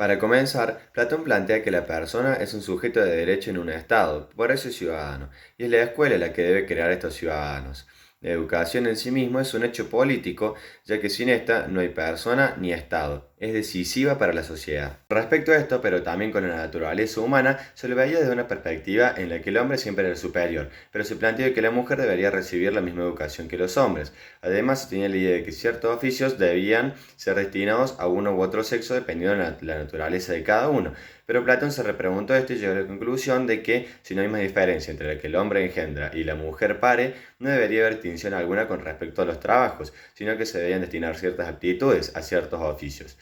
Para comenzar, Platón plantea que la persona es un sujeto de derecho en un Estado, por eso es ciudadano, y es la escuela la que debe crear estos ciudadanos. La educación en sí mismo es un hecho político, ya que sin esta no hay persona ni Estado. Es decisiva para la sociedad. Respecto a esto, pero también con la naturaleza humana, se lo veía desde una perspectiva en la que el hombre siempre era el superior, pero se planteó que la mujer debería recibir la misma educación que los hombres. Además, se tenía la idea de que ciertos oficios debían ser destinados a uno u otro sexo dependiendo de la naturaleza de cada uno. Pero Platón se repreguntó esto y llegó a la conclusión de que si no hay más diferencia entre la que el hombre engendra y la mujer pare, no debería haber distinción alguna con respecto a los trabajos, sino que se debían destinar ciertas aptitudes a ciertos oficios.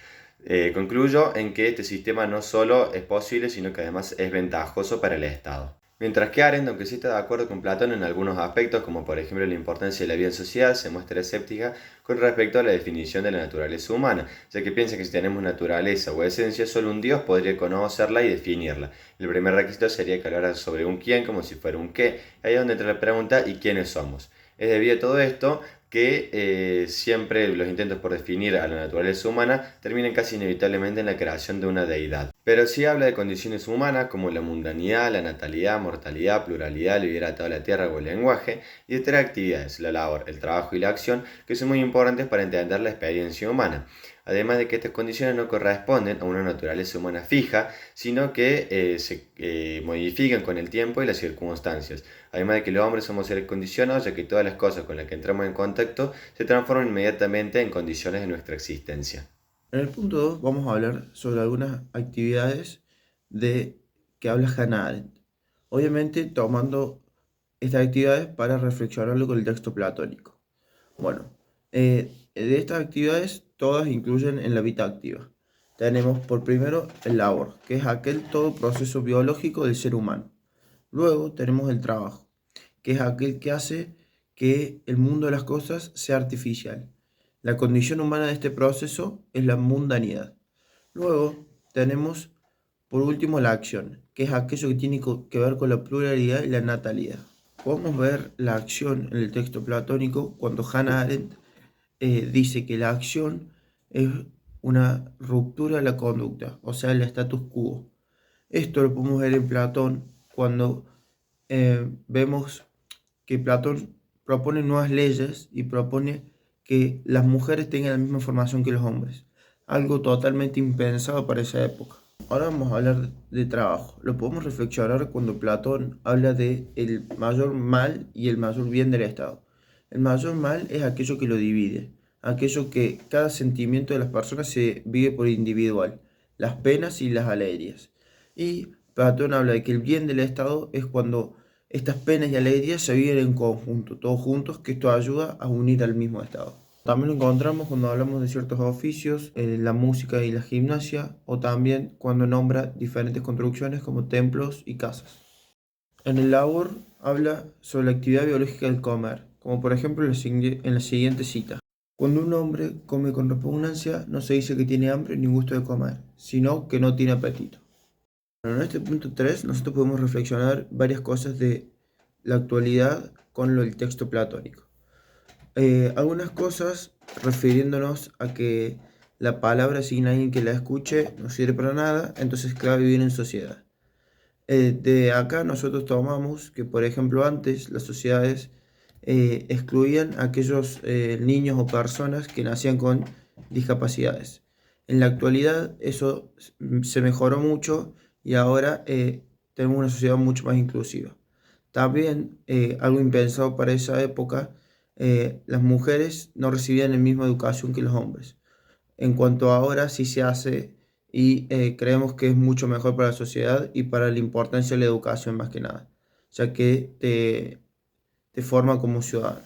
Concluyo en que este sistema no solo es posible, sino que además es ventajoso para el Estado. Mientras que Arendt, aunque sí está de acuerdo con Platón en algunos aspectos, como por ejemplo la importancia de la vida en sociedad, se muestra escéptica con respecto a la definición de la naturaleza humana, ya que piensa que si tenemos naturaleza o esencia, solo un Dios podría conocerla y definirla. El primer requisito sería que hablara sobre un quién como si fuera un qué. Ahí es donde entra la pregunta ¿y quiénes somos? Es debido a todo esto que siempre los intentos por definir a la naturaleza humana terminan casi inevitablemente en la creación de una deidad. Pero sí habla de condiciones humanas como la mundanidad, la natalidad, mortalidad, pluralidad, el vivir atado a la tierra o el lenguaje, y de tres actividades, la labor, el trabajo y la acción, que son muy importantes para entender la experiencia humana. Además de que estas condiciones no corresponden a una naturaleza humana fija, sino que se modifican con el tiempo y las circunstancias. Además de que los hombres somos seres condicionados, ya que todas las cosas con las que entramos en contacto se transforman inmediatamente en condiciones de nuestra existencia. En el punto 2 vamos a hablar sobre algunas actividades de que habla Hannah Arendt. Obviamente tomando estas actividades para reflexionarlo con el texto platónico. Bueno, de estas actividades todas incluyen en la vida activa. Tenemos por primero el labor, que es aquel todo proceso biológico del ser humano. Luego tenemos el trabajo, que es aquel que hace que el mundo de las cosas sea artificial. La condición humana de este proceso es la mundanidad. Luego tenemos, por último, la acción, que es aquello que tiene que ver con la pluralidad y la natalidad. Podemos ver la acción en el texto platónico cuando Hannah Arendt dice que la acción es una ruptura de la conducta, o sea, el status quo. Esto lo podemos ver en Platón cuando vemos que Platón propone nuevas leyes y propone que las mujeres tengan la misma formación que los hombres, algo totalmente impensado para esa época. Ahora vamos a hablar de trabajo. Lo podemos reflexionar cuando Platón habla de el mayor mal y el mayor bien del Estado. El mayor mal es aquello que lo divide, aquello que cada sentimiento de las personas se vive por individual, las penas y las alegrías. Y Platón habla de que el bien del Estado es cuando estas penas y alegrías se viven en conjunto, todos juntos, que esto ayuda a unir al mismo Estado. También lo encontramos cuando hablamos de ciertos oficios, la música y la gimnasia, o también cuando nombra diferentes construcciones como templos y casas. En el labor habla sobre la actividad biológica del comer, como por ejemplo en la siguiente cita. Cuando un hombre come con repugnancia, no se dice que tiene hambre ni gusto de comer, sino que no tiene apetito. Bueno, en este punto 3 nosotros podemos reflexionar varias cosas de la actualidad con lo del texto platónico. Algunas cosas refiriéndonos a que la palabra sin alguien que la escuche no sirve para nada, entonces clave vivir en sociedad. De acá nosotros tomamos que, por ejemplo, antes las sociedades excluían a aquellos niños o personas que nacían con discapacidades. En la actualidad eso se mejoró mucho y ahora tenemos una sociedad mucho más inclusiva. También, algo impensado para esa época, las mujeres no recibían la misma educación que los hombres. En cuanto a ahora sí se hace y creemos que es mucho mejor para la sociedad y para la importancia de la educación más que nada, ya que te forma como ciudadano.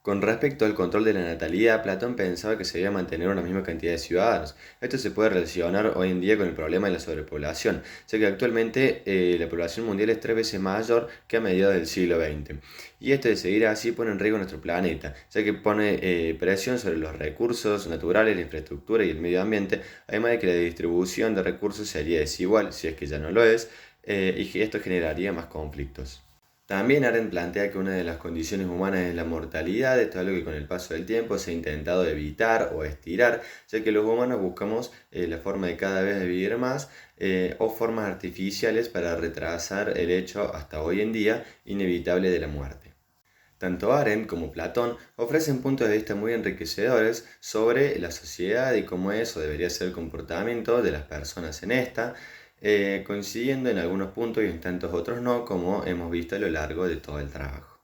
Con respecto al control de la natalidad, Platón pensaba que se debía mantener una misma cantidad de ciudadanos. Esto se puede relacionar hoy en día con el problema de la sobrepoblación, ya que actualmente la población mundial es 3 veces mayor que a mediados del siglo XX. Y esto de seguir así pone en riesgo nuestro planeta, ya que pone presión sobre los recursos naturales, la infraestructura y el medio ambiente, además de que la distribución de recursos sería desigual, si es que ya no lo es, y que esto generaría más conflictos. También Arendt plantea que una de las condiciones humanas es la mortalidad, esto es algo que con el paso del tiempo se ha intentado evitar o estirar, ya que los humanos buscamos la forma de cada vez de vivir más o formas artificiales para retrasar el hecho hasta hoy en día inevitable de la muerte. Tanto Arendt como Platón ofrecen puntos de vista muy enriquecedores sobre la sociedad y cómo es o debería ser el comportamiento de las personas en esta, coincidiendo en algunos puntos y en tantos otros no, como hemos visto a lo largo de todo el trabajo.